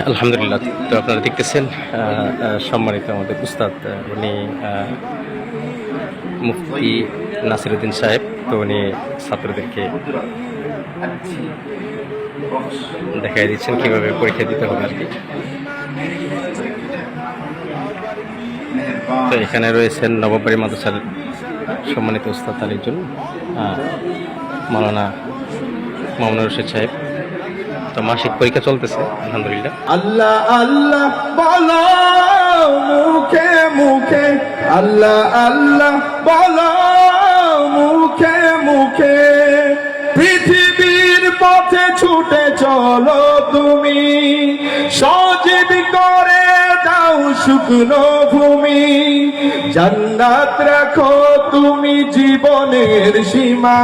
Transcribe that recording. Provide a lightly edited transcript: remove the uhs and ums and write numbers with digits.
আলহামদুলিল্লাহ। তো আপনারা দেখতেছেন সম্মানিত আমাদের উস্তাদ, উনি মুফতি নাসিরউদ্দিন সাহেব। তো উনি ছাত্রদেরকে দেখাই দিচ্ছেন কিভাবে পরীক্ষা দিতে হবে আর কি। তো এখানে রয়েছেন নবাববাড়ি মাদ্রাসার সম্মানিত উস্তাদ আরেকজন মাওলানা মামুনুর রশিদ সাহেব। তো মাসিক পরীক্ষা চলতেছে আলহামদুলিল্লাহ। আল্লাহ আল্লাহ বলো মুখে মুখে, আল্লাহ আল্লাহ বলো মুখে মুখে, পৃথিবীর পথে ছুটে চলো তুমি, সজীব করে দাও শুকনো ভূমি, জান্নাত রাখো তুমি জীবনের সীমা।